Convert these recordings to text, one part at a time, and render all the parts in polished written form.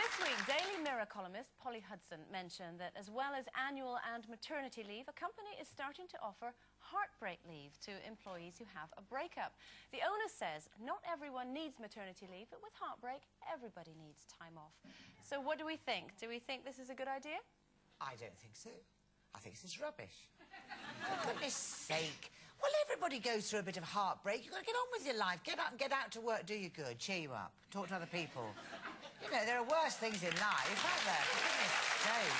This week, Daily Mirror columnist Polly Hudson mentioned that as well as annual and maternity leave, a company is starting to offer heartbreak leave to employees who have a breakup. The owner says not everyone needs maternity leave, but with heartbreak, everybody needs time off. So what do we think? Do we think this is a good idea? I don't think so. I think this is rubbish. For goodness sake. Well, everybody goes through a bit of heartbreak. You've got to get on with your life. Get up and get out to work, do you good, cheer you up, talk to other people. You know, there are worse things in life, aren't there? For goodness sake.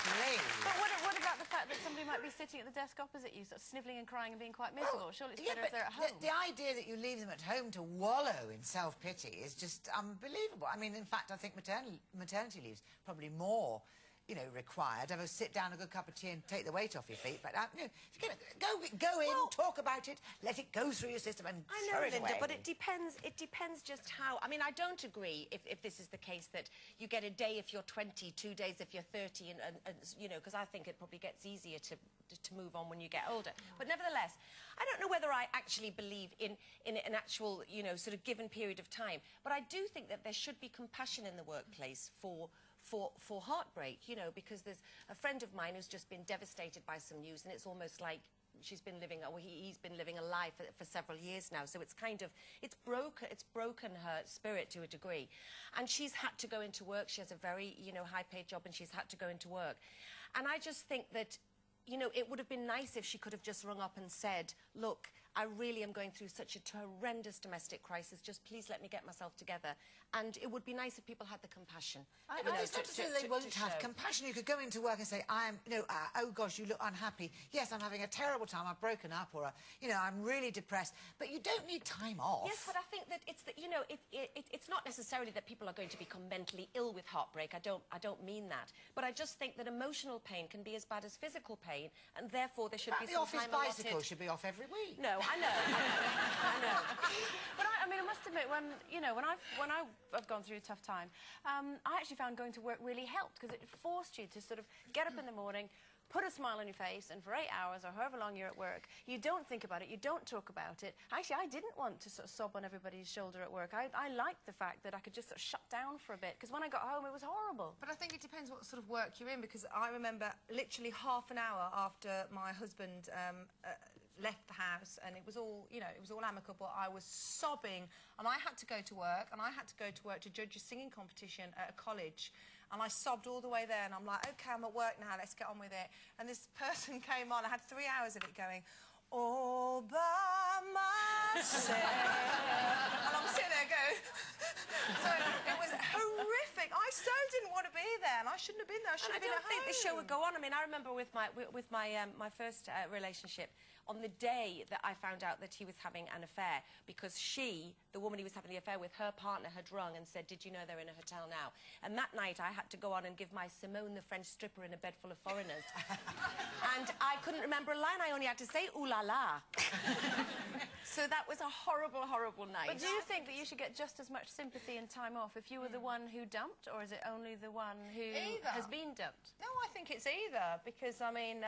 Please. But what about the fact that somebody might be sitting at the desk opposite you, sort of snivelling and crying and being quite miserable? Well, surely it's better if they're at home. The idea that you leave them at home to wallow in self-pity is just unbelievable. I mean, in fact, I think maternity leave's probably more, you know, required. Have a sit down, a good cup of tea and take the weight off your feet. But, you know, if you're gonna go in, talk about it, let it go through your system and throw it away. I know, Linda, but it depends just how... I mean, I don't agree if this is the case that you get a day if you're 20, 2 days if you're 30, and you know, because I think it probably gets easier to move on when you get older. But nevertheless, I don't know whether I actually believe in an actual, you know, sort of given period of time. But I do think that there should be compassion in the workplace for heartbreak, you know, because there's a friend of mine who's just been devastated by some news, and it's almost like she's been living, or he's been living a lie for several years now. So it's kind of, it's broken her spirit to a degree. And she's had to go into work. She has a very, you know, high-paid job, and she's had to go into work. And I just think that, you know, it would have been nice if she could have just rung up and said, look, I really am going through such a horrendous domestic crisis, just please let me get myself together. And it would be nice if people had the compassion. I know, it's not to say they won't have compassion. You could go into work and say, oh gosh, you look unhappy. Yes, I'm having a terrible time, I've broken up, or, you know, I'm really depressed. But you don't need time off. Yes, but I think that it's that, you know, it's not necessarily that people are going to become mentally ill with heartbreak. I don't mean that. But I just think that emotional pain can be as bad as physical pain, and therefore there should be some time allotted. The office bicycle should be off every week. No, I know. But I mean, I must admit, when I've gone through a tough time, I actually found going to work really helped, because it forced you to sort of get up in the morning, put a smile on your face, and for 8 hours or however long you're at work, you don't think about it, you don't talk about it. Actually, I didn't want to sort of sob on everybody's shoulder at work. I liked the fact that I could just sort of shut down for a bit, because when I got home, it was horrible. But I think it depends what sort of work you're in, because I remember literally half an hour after my husband left the house, and it was all, you know, it was all amicable, I was sobbing, and I had to go to work, to judge a singing competition at a college, and I sobbed all the way there, and I'm like, OK, I'm at work now, let's get on with it. And this person came on, I had 3 hours of it going, all by myself. And I'm sitting there going... So it was horrific. I so didn't want to be there, and I shouldn't have been there. I should have been at home. I don't think the show would go on. I mean, I remember with my first relationship, on the day that I found out that he was having an affair, because she, the woman he was having the affair with, her partner had rung and said, did you know they're in a hotel now? And that night I had to go on and give my Simone the French stripper in a bed full of foreigners. And I couldn't remember a line. I only had to say, ooh la la. So that was a horrible, horrible night. But do you think that you should get just as much sympathy and time off if you were the one who dumped, or is it only the one who has been dumped? No, I think it's either, because, I mean,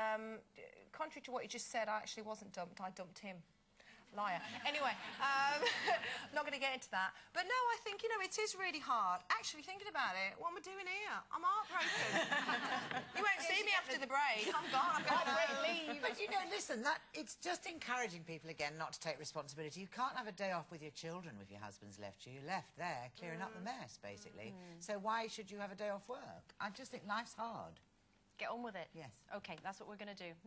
contrary to what you just said, I actually wasn't dumped, I dumped him. Liar. Anyway, I'm not going to get into that. But no, I think, you know, it is really hard. Actually, thinking about it, what am I doing here? I'm heartbroken. You won't see me after the break. I'm gone. I'm going to leave. But, you know, listen, it's just encouraging people, again, not to take responsibility. You can't have a day off with your children if your husband's left you. You're left there clearing up the mess, basically. So why should you have a day off work? I just think life's hard. Get on with it. Yes. OK, that's what we're going to do.